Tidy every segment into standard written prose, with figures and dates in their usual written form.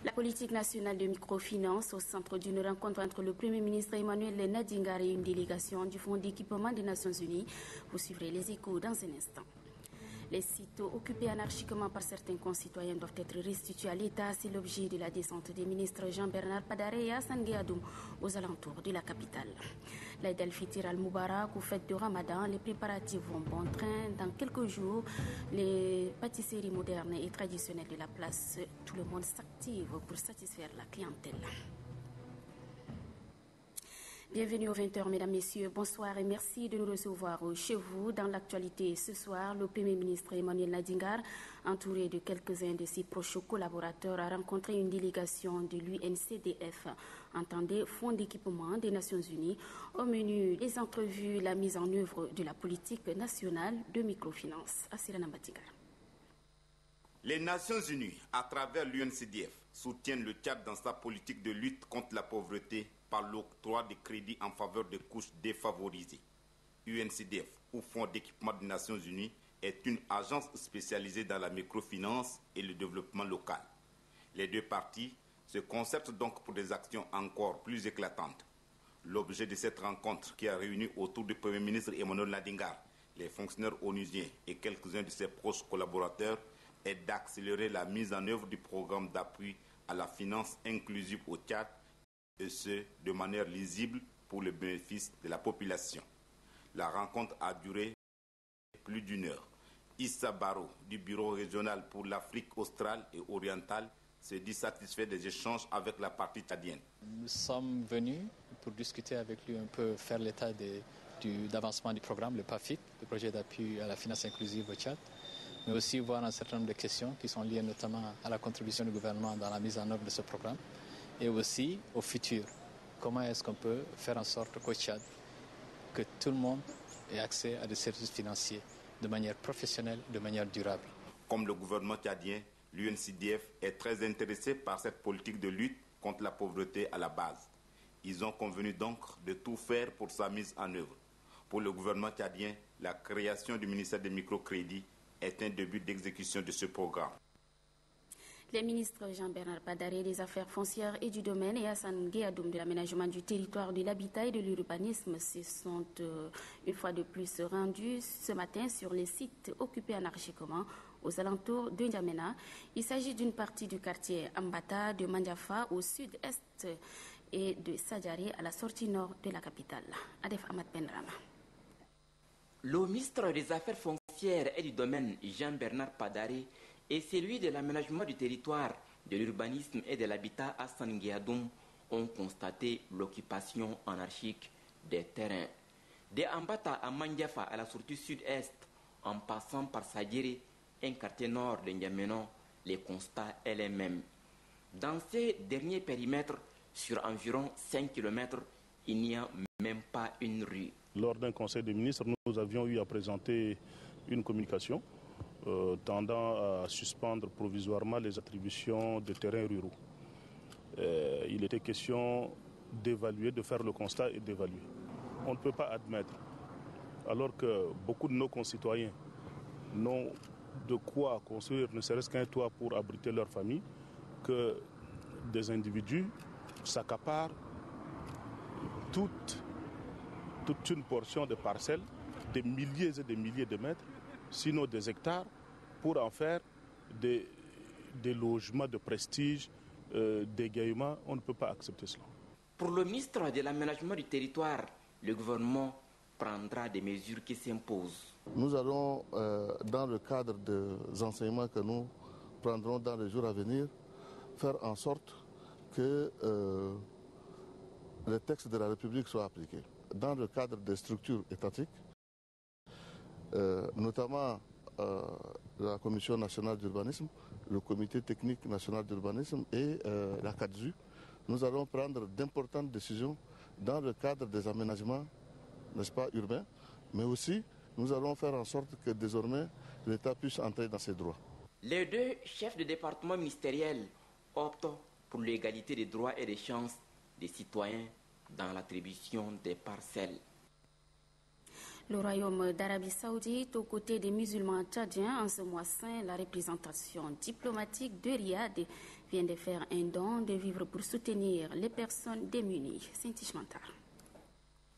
La politique nationale de microfinance au centre d'une rencontre entre le Premier ministre Emmanuel Nadingar et une délégation du Fonds d'équipement des Nations Unies. Vous suivrez les échos dans un instant. Les sites occupés anarchiquement par certains concitoyens doivent être restitués à l'État. C'est l'objet de la descente des ministres Jean-Bernard Padaré et Hassan Guéadoum aux alentours de la capitale. L'Aïd al-Fitr al-Moubarak aux fêtes de Ramadan, les préparatifs vont bon train. Dans quelques jours, les pâtisseries modernes et traditionnelles de la place, tout le monde s'active pour satisfaire la clientèle. Bienvenue aux 20h, mesdames, messieurs. Bonsoir et merci de nous recevoir chez vous. Dans l'actualité ce soir, le Premier ministre Emmanuel Nadingar, entouré de quelques-uns de ses proches collaborateurs, a rencontré une délégation de l'UNCDF, entendez Fonds d'équipement des Nations Unies. Au menu des entrevues, la mise en œuvre de la politique nationale de microfinance. Assirana Nadingar. Les Nations Unies, à travers l'UNCDF, soutiennent le Tchad dans sa politique de lutte contre la pauvreté par l'octroi de crédits en faveur des couches défavorisées. UNCDF, ou Fonds d'équipement des Nations Unies, est une agence spécialisée dans la microfinance et le développement local. Les deux parties se concertent donc pour des actions encore plus éclatantes. L'objet de cette rencontre, qui a réuni autour du Premier ministre Emmanuel Nadingar, les fonctionnaires onusiens et quelques-uns de ses proches collaborateurs, est d'accélérer la mise en œuvre du programme d'appui à la finance inclusive au Tchad, et ce, de manière lisible pour le bénéfice de la population. La rencontre a duré plus d'une heure. Issa Barrow, du Bureau régional pour l'Afrique australe et orientale, se dit satisfait des échanges avec la partie tchadienne. Nous sommes venus pour discuter avec lui un peu, faire l'état d'avancement du programme, le PAFIT, le projet d'appui à la finance inclusive au Tchad, mais aussi voir un certain nombre de questions qui sont liées notamment à la contribution du gouvernement dans la mise en œuvre de ce programme et aussi au futur. Comment est-ce qu'on peut faire en sorte qu'au Tchad, que tout le monde ait accès à des services financiers de manière professionnelle, de manière durable. Comme le gouvernement tchadien, l'UNCDF est très intéressé par cette politique de lutte contre la pauvreté à la base. Ils ont convenu donc de tout faire pour sa mise en œuvre. Pour le gouvernement tchadien, la création du ministère des microcrédits est un début d'exécution de ce programme. Les ministres Jean-Bernard Padaré des Affaires foncières et du domaine et Hassan Guéadoum de l'aménagement du territoire, de l'habitat et de l'urbanisme se sont une fois de plus rendus ce matin sur les sites occupés anarchiquement aux alentours de N'Djamena. Il s'agit d'une partie du quartier Ambata, de Mandiafa au sud-est et de Sadjari à la sortie nord de la capitale. Adef Ahmad Benrama. Le ministre des Affaires foncières et du domaine, Jean-Bernard Padaré, et celui de l'aménagement du territoire, de l'urbanisme et de l'habitat, Hassan Guéadoum, ont constaté l'occupation anarchique des terrains. De Ambata à Mandiafa à la sortie sud-est, en passant par Sadjiri, un quartier nord de N'Djamena, les constats est les mêmes. Dans ces derniers périmètres, sur environ 5 km, il n'y a même pas une rue. Lors d'un conseil des ministres, nous avions eu à présenter une communication tendant à suspendre provisoirement les attributions de terrains ruraux. Il était question d'évaluer, de faire le constat et d'évaluer. On ne peut pas admettre, alors que beaucoup de nos concitoyens n'ont de quoi construire ne serait-ce qu'un toit pour abriter leur famille, que des individus s'accaparent toute une portion de parcelles, des milliers et des milliers de mètres, sinon des hectares, pour en faire des logements de prestige, d'égaiement. On ne peut pas accepter cela. Pour le ministre de l'Aménagement du territoire, le gouvernement prendra des mesures qui s'imposent. Nous allons, dans le cadre des enseignements que nous prendrons dans les jours à venir, faire en sorte que les textes de la République soient appliqués. Dans le cadre des structures étatiques, notamment la Commission nationale d'urbanisme, le Comité technique national d'urbanisme et la CADZU, nous allons prendre d'importantes décisions dans le cadre des aménagements, n'est-ce pas, urbains, mais aussi nous allons faire en sorte que désormais l'État puisse entrer dans ses droits. Les deux chefs de département ministériels optent pour l'égalité des droits et des chances des citoyens dans l'attribution des parcelles. Le royaume d'Arabie Saoudite, aux côtés des musulmans tchadiens, en ce mois saint, la représentation diplomatique de Riyad vient de faire un don de vivres pour soutenir les personnes démunies. Saint-Ishmantar.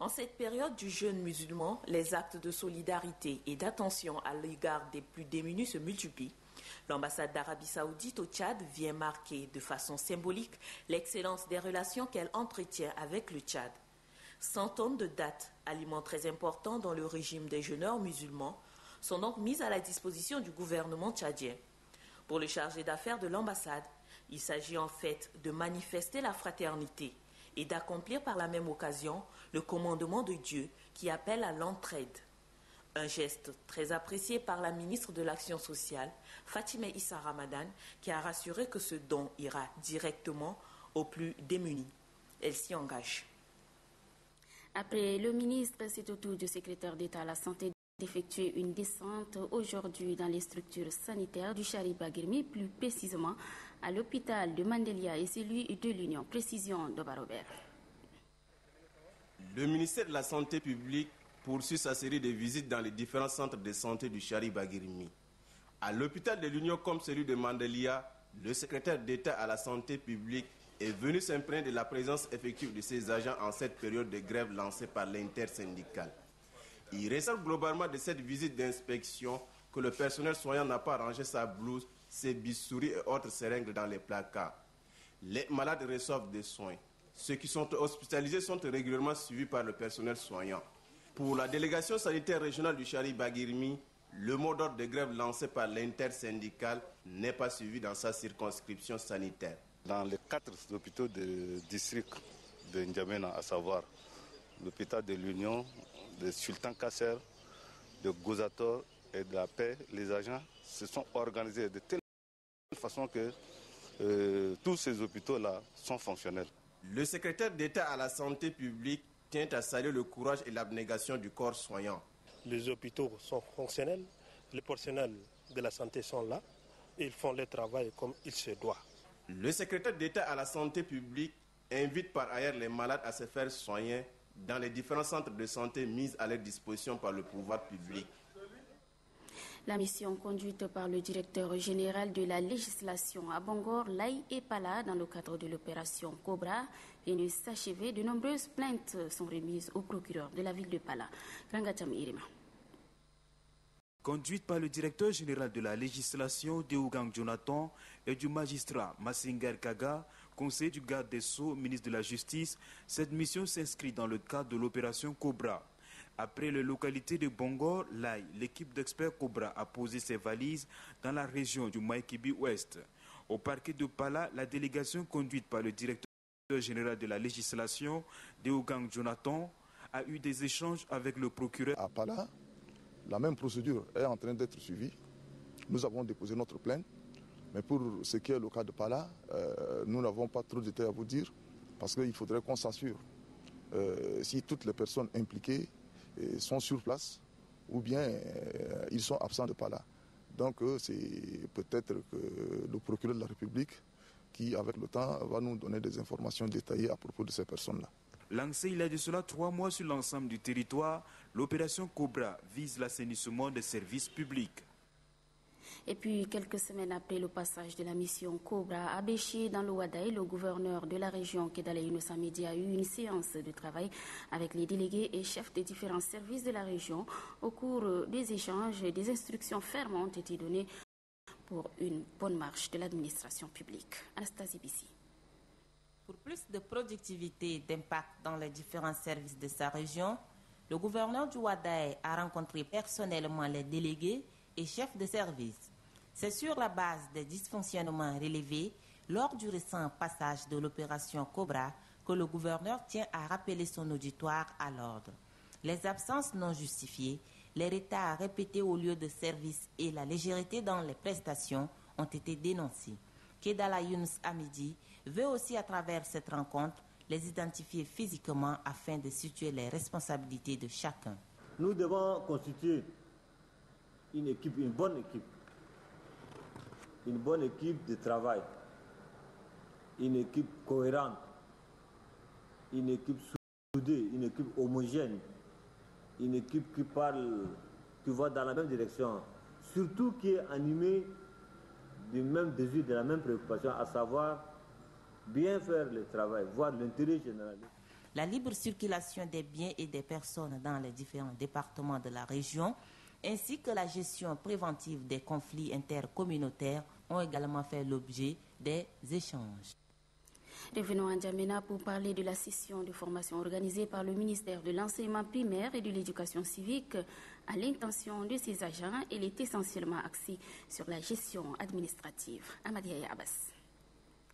En cette période du jeûne musulman, les actes de solidarité et d'attention à l'égard des plus démunis se multiplient. L'ambassade d'Arabie Saoudite au Tchad vient marquer de façon symbolique l'excellence des relations qu'elle entretient avec le Tchad. 100 tonnes de dattes, aliments très importants dans le régime des jeûneurs musulmans, sont donc mises à la disposition du gouvernement tchadien. Pour le chargé d'affaires de l'ambassade, il s'agit en fait de manifester la fraternité et d'accomplir par la même occasion le commandement de Dieu qui appelle à l'entraide. Un geste très apprécié par la ministre de l'Action sociale, Fatimeh Issa Ramadan, qui a rassuré que ce don ira directement aux plus démunis. Elle s'y engage. Après le ministre, c'est au tour du secrétaire d'État à la Santé d'effectuer une descente aujourd'hui dans les structures sanitaires du Chari-Bagirmi, plus précisément à l'hôpital de Mandelia et celui de l'Union. Précision de Barobert. Le ministère de la Santé publique poursuit sa série de visites dans les différents centres de santé du Chari-Bagirmi. À l'hôpital de l'Union comme celui de Mandelia, le secrétaire d'État à la Santé publique est venu s'imprégner de la présence effective de ses agents en cette période de grève lancée par l'intersyndicale. Il ressort globalement de cette visite d'inspection que le personnel soignant n'a pas rangé sa blouse, ses bistouris et autres seringues dans les placards. Les malades reçoivent des soins. Ceux qui sont hospitalisés sont régulièrement suivis par le personnel soignant. Pour la délégation sanitaire régionale du Chari-Bagirmi, le mot d'ordre de grève lancé par l'intersyndicale n'est pas suivi dans sa circonscription sanitaire. Dans les 4 hôpitaux de district de N'Djamena, à savoir l'hôpital de l'Union, de Sultan Kasser, de Gozator et de la Paix, les agents se sont organisés de telle façon que tous ces hôpitaux-là sont fonctionnels. Le secrétaire d'État à la santé publique tient à saluer le courage et l'abnégation du corps soignant. Les hôpitaux sont fonctionnels, les personnels de la santé sont là, et ils font leur travail comme il se doit. Le secrétaire d'État à la santé publique invite par ailleurs les malades à se faire soigner dans les différents centres de santé mis à leur disposition par le pouvoir public. La mission conduite par le directeur général de la législation à Bangor, Laye et Pala, dans le cadre de l'opération Cobra, vient de s'achever. De nombreuses plaintes sont remises au procureur de la ville de Pala, Rangatam Irima. Conduite par le directeur général de la législation, Deougang Jonathan, et du magistrat Massinger Kaga, conseiller du garde des Sceaux, ministre de la Justice, cette mission s'inscrit dans le cadre de l'opération Cobra. Après les localités de Bangor, Laye, l'équipe d'experts Cobra a posé ses valises dans la région du Maikibi Ouest. Au parquet de Pala, la délégation conduite par le directeur général de la législation, Deougang Jonathan, a eu des échanges avec le procureur. À Pala, la même procédure est en train d'être suivie. Nous avons déposé notre plainte, mais pour ce qui est le cas de Pala, nous n'avons pas trop de détails à vous dire, parce qu'il faudrait qu'on s'assure si toutes les personnes impliquées sont sur place ou bien ils sont absents de Pala. Donc c'est peut-être que le procureur de la République qui, avec le temps, va nous donner des informations détaillées à propos de ces personnes-là. Lancée il y a de cela 3 mois sur l'ensemble du territoire, l'opération Cobra vise l'assainissement des services publics. Et puis, quelques semaines après le passage de la mission Cobra à Béchi dans le Wadaï, le gouverneur de la région, Kedala Yunusa Medi, a eu une séance de travail avec les délégués et chefs des différents services de la région. Au cours des échanges, des instructions fermes ont été données pour une bonne marche de l'administration publique. Anastasie Bissi. Pour plus de productivité et d'impact dans les différents services de sa région, le gouverneur du Wadaï a rencontré personnellement les délégués et chefs de service. C'est sur la base des dysfonctionnements relevés lors du récent passage de l'opération Cobra que le gouverneur tient à rappeler son auditoire à l'ordre. Les absences non justifiées, les retards répétés au lieu de service et la légèreté dans les prestations ont été dénoncés. Kedala Yunus Amidi veut aussi, à travers cette rencontre, les identifier physiquement afin de situer les responsabilités de chacun. Nous devons constituer une équipe, une bonne équipe de travail, une équipe cohérente, une équipe soudée, une équipe homogène, une équipe qui parle, qui va dans la même direction, surtout qui est animée du même désir, de la même préoccupation, à savoir bien faire le travail, voir l'intérêt général. La libre circulation des biens et des personnes dans les différents départements de la région, ainsi que la gestion préventive des conflits intercommunautaires ont également fait l'objet des échanges. Revenons à N'Djamena pour parler de la session de formation organisée par le ministère de l'Enseignement primaire et de l'Éducation civique à l'intention de ses agents. Elle est essentiellement axée sur la gestion administrative. Amadia Abbas.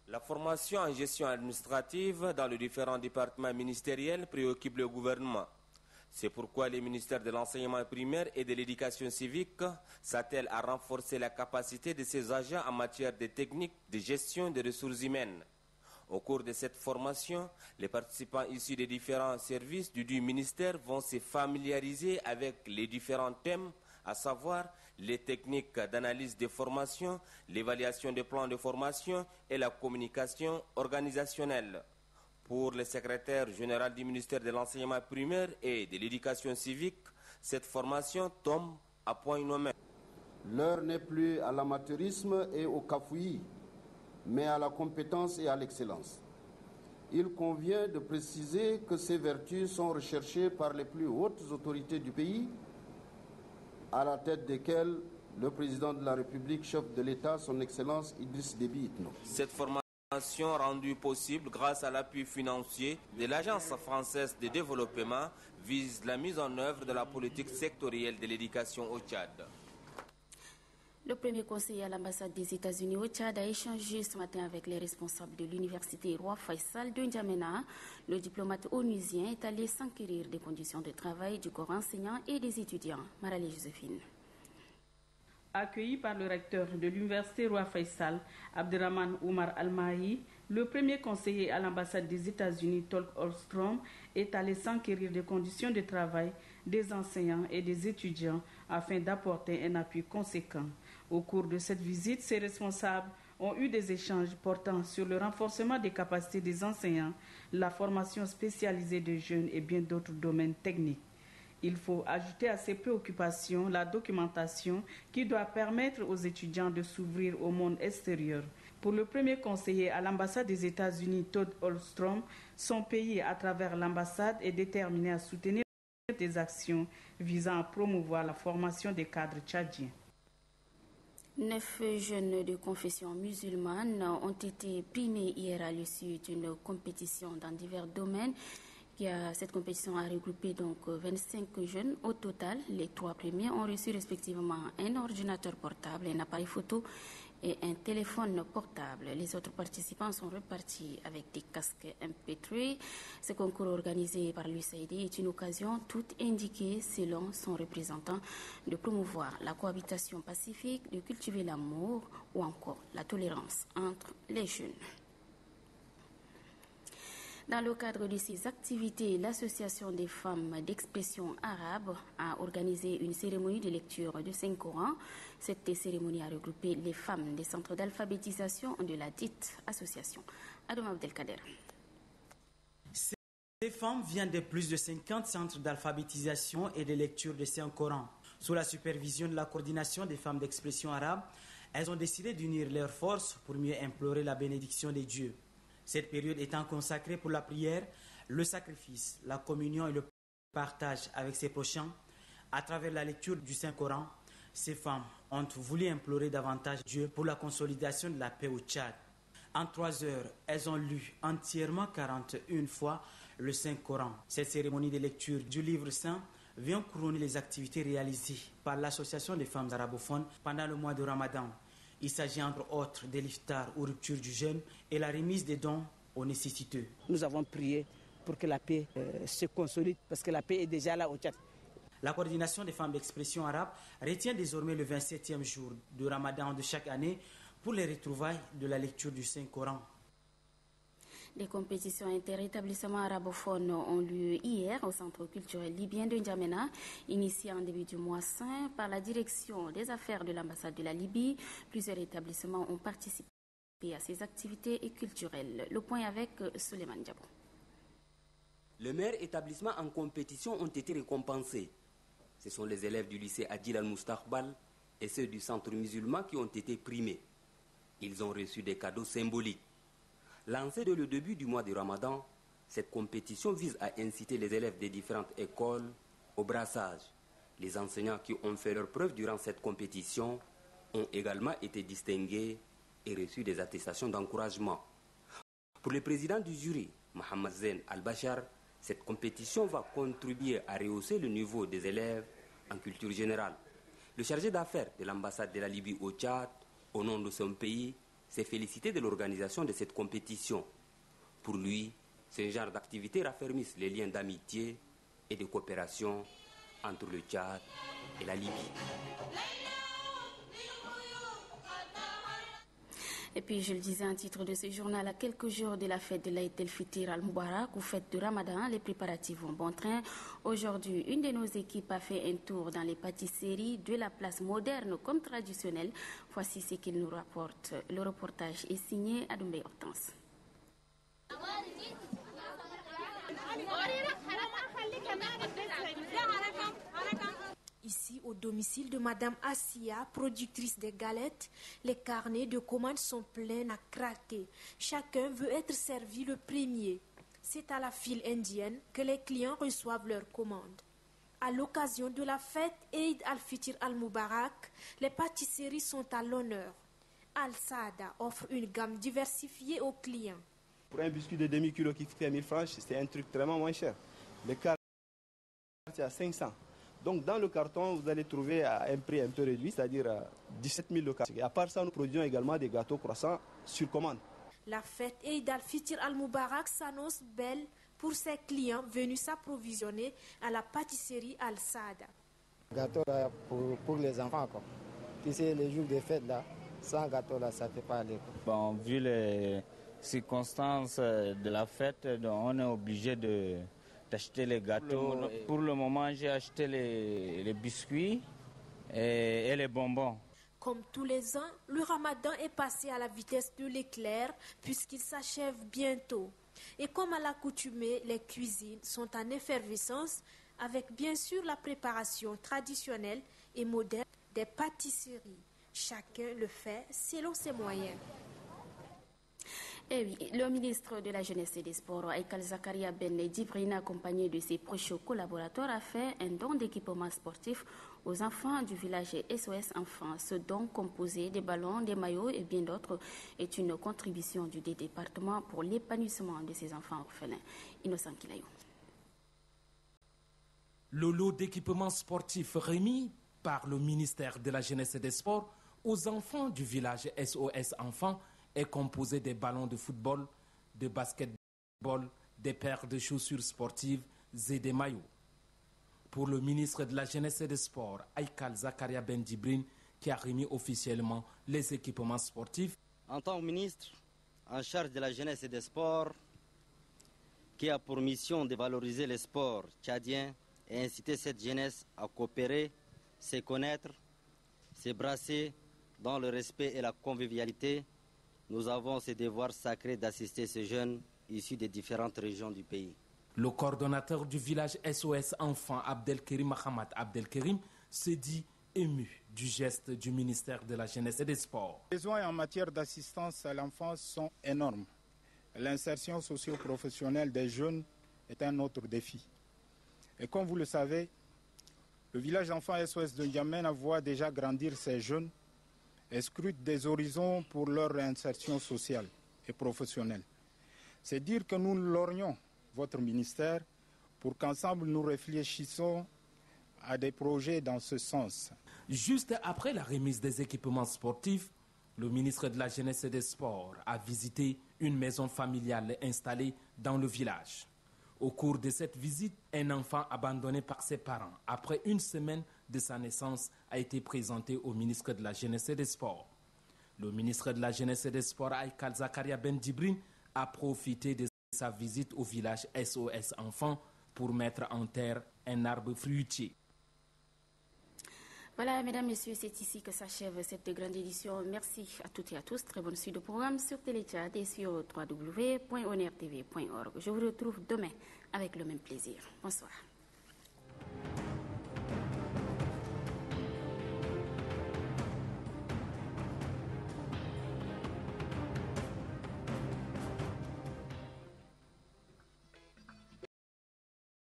La formation en gestion administrative dans les différents départements ministériels préoccupe le gouvernement. C'est pourquoi le ministère de l'Enseignement primaire et de l'Éducation civique s'attelle à renforcer la capacité de ses agents en matière de techniques de gestion des ressources humaines. Au cours de cette formation, les participants issus des différents services du ministère vont se familiariser avec les différents thèmes, à savoir les techniques d'analyse des formations, l'évaluation des plans de formation et la communication organisationnelle. Pour le secrétaire général du ministère de l'Enseignement primaire et de l'Éducation civique, cette formation tombe à point nommé. L'heure n'est plus à l'amateurisme et au cafouillis, mais à la compétence et à l'excellence. Il convient de préciser que ces vertus sont recherchées par les plus hautes autorités du pays, à la tête desquelles le président de la République, chef de l'État, son Excellence Idriss Déby Itno. Cette formation rendue possible grâce à l'appui financier de l'Agence française de développement vise la mise en œuvre de la politique sectorielle de l'éducation au Tchad. Le premier conseiller à l'ambassade des États-Unis au Tchad a échangé ce matin avec les responsables de l'université Roi Faisal de N'Djamena. Le diplomate onusien est allé s'enquérir des conditions de travail du corps enseignant et des étudiants. Maralé Joséphine. Accueilli par le recteur de l'université Roi Faisal, Abderrahman Oumar Al-Mahi, le premier conseiller à l'ambassade des États-Unis, Tolk Holstrom, est allé s'enquérir des conditions de travail des enseignants et des étudiants afin d'apporter un appui conséquent. Au cours de cette visite, ces responsables ont eu des échanges portant sur le renforcement des capacités des enseignants, la formation spécialisée des jeunes et bien d'autres domaines techniques. Il faut ajouter à ces préoccupations la documentation qui doit permettre aux étudiants de s'ouvrir au monde extérieur. Pour le premier conseiller à l'ambassade des États-Unis, Todd Holstrom, son pays, à travers l'ambassade, est déterminé à soutenir des actions visant à promouvoir la formation des cadres tchadiens. 9 jeunes de confession musulmane ont été primés hier à l'issue d'une compétition dans divers domaines. Cette compétition a regroupé donc 25 jeunes. Au total, les 3 premiers ont reçu respectivement un ordinateur portable, un appareil photo et un téléphone portable. Les autres participants sont repartis avec des casques MP3. Ce concours organisé par l'USAID est une occasion toute indiquée, selon son représentant, de promouvoir la cohabitation pacifique, de cultiver l'amour ou encore la tolérance entre les jeunes. Dans le cadre de ces activités, l'Association des femmes d'expression arabe a organisé une cérémonie de lecture du Saint-Coran. Cette cérémonie a regroupé les femmes des centres d'alphabétisation de la dite association. Adam Abdelkader. Ces femmes viennent de plus de 50 centres d'alphabétisation et de lecture du Saint-Coran. Sous la supervision de la coordination des femmes d'expression arabe, elles ont décidé d'unir leurs forces pour mieux implorer la bénédiction des dieux. Cette période étant consacrée pour la prière, le sacrifice, la communion et le partage avec ses prochains, à travers la lecture du Saint-Coran, ces femmes ont voulu implorer davantage Dieu pour la consolidation de la paix au Tchad. En 3 heures, elles ont lu entièrement 41 fois le Saint-Coran. Cette cérémonie de lecture du livre saint vient couronner les activités réalisées par l'Association des femmes arabophones pendant le mois de Ramadan. Il s'agit entre autres de l'iftar ou rupture du jeûne et la remise des dons aux nécessiteux. Nous avons prié pour que la paix se consolide parce que la paix est déjà là au Tchad. La coordination des femmes d'expression arabe retient désormais le 27e jour de Ramadan de chaque année pour les retrouvailles de la lecture du Saint-Coran. Les compétitions interétablissements arabophones ont lieu hier au Centre culturel libyen de N'Djamena, initié en début du mois saint par la direction des affaires de l'ambassade de la Libye. Plusieurs établissements ont participé à ces activités culturelles. Le point avec Suleiman Diabo. Les meilleurs établissements en compétition ont été récompensés. Ce sont les élèves du lycée Adil Al-Moustaqbal et ceux du centre musulman qui ont été primés. Ils ont reçu des cadeaux symboliques. Lancée dès le début du mois de Ramadan, cette compétition vise à inciter les élèves des différentes écoles au brassage. Les enseignants qui ont fait leur preuve durant cette compétition ont également été distingués et reçu des attestations d'encouragement. Pour le président du jury, Mohamed Zain Al-Bachar, cette compétition va contribuer à rehausser le niveau des élèves en culture générale. Le chargé d'affaires de l'ambassade de la Libye au Tchad, au nom de son pays, s'est félicité de l'organisation de cette compétition. Pour lui, ce genre d'activité raffermissent les liens d'amitié et de coopération entre le Tchad et la Libye. Et puis, je le disais en titre de ce journal, à quelques jours de la fête de l'Aïd el-Fitr al-Mubarak ou fête de Ramadan, les préparatifs vont bon train. Aujourd'hui, une de nos équipes a fait un tour dans les pâtisseries de la place moderne comme traditionnelle. Voici ce qu'il nous rapporte. Le reportage est signé Adoumbe Hortense. Ici, au domicile de Madame Assia, productrice des galettes, les carnets de commandes sont pleins à craquer. Chacun veut être servi le premier. C'est à la file indienne que les clients reçoivent leurs commandes. À l'occasion de la fête Eid al-Fitr al-Mubarak, les pâtisseries sont à l'honneur. Al-Saada offre une gamme diversifiée aux clients. Pour un biscuit de demi-kilo qui fait 1000 francs, c'est un truc vraiment moins cher. Le carton, c'est à 500. Donc dans le carton, vous allez trouver à un prix un peu réduit, c'est-à-dire 17 000 le carton. Et à part ça, nous produisons également des gâteaux croissants sur commande. La fête Eid al-Fitr al-Mubarak s'annonce belle pour ses clients venus s'approvisionner à la pâtisserie Al-Saada. Gâteau là, pour les enfants, quoi. Tu sais, les jours de fête, là, sans gâteau, là, ça ne fait pas aller. Bon, vu les circonstances de la fête, donc on est obligé d'acheter les gâteaux. Pour le moment, j'ai acheté les biscuits et les bonbons. Comme tous les ans, le ramadan est passé à la vitesse de l'éclair puisqu'il s'achève bientôt. Et comme à l'accoutumée, les cuisines sont en effervescence avec bien sûr la préparation traditionnelle et moderne des pâtisseries. Chacun le fait selon ses moyens. Eh oui, le ministre de la Jeunesse et des Sports, Aïkal Zakaria Ben Djibrine, accompagné de ses proches collaborateurs, a fait un don d'équipement sportif aux enfants du village SOS Enfants. Ce don, composé des ballons, des maillots et bien d'autres, est une contribution du département pour l'épanouissement de ces enfants orphelins. Innocent Kilayou. Le lot d'équipements sportifs remis par le ministère de la Jeunesse et des Sports aux enfants du village SOS Enfants est composé des ballons de football, de basketball, des paires de chaussures sportives et des maillots. Pour le ministre de la Jeunesse et des Sports, Aïkal Zakaria Ben Djibrine, qui a remis officiellement les équipements sportifs. En tant que ministre en charge de la Jeunesse et des Sports, qui a pour mission de valoriser les sports tchadiens et inciter cette jeunesse à coopérer, se connaître, se brasser dans le respect et la convivialité, nous avons ce devoir sacré d'assister ces jeunes issus des différentes régions du pays. Le coordonnateur du village SOS Enfants, Abdelkerim Mahamad Abdelkerim, se dit ému du geste du ministère de la Jeunesse et des Sports. Les besoins en matière d'assistance à l'enfance sont énormes. L'insertion socio-professionnelle des jeunes est un autre défi. Et comme vous le savez, le village d'enfants SOS de N'Djamena voit déjà grandir ces jeunes et scrute des horizons pour leur réinsertion sociale et professionnelle. C'est dire que nous lorgnons votre ministère pour qu'ensemble nous réfléchissons à des projets dans ce sens. Juste après la remise des équipements sportifs, le ministre de la Jeunesse et des Sports a visité une maison familiale installée dans le village. Au cours de cette visite, un enfant abandonné par ses parents après une semaine de sa naissance a été présenté au ministre de la Jeunesse et des Sports. Le ministre de la Jeunesse et des Sports, Aïkal Zakaria Ben Djibrine, a profité de sa visite au village SOS Enfants pour mettre en terre un arbre fruitier. Voilà, mesdames, messieurs, c'est ici que s'achève cette grande édition. Merci à toutes et à tous. Très bonne suite de programme sur Téléchat et sur www.onertv.org. Je vous retrouve demain avec le même plaisir. Bonsoir.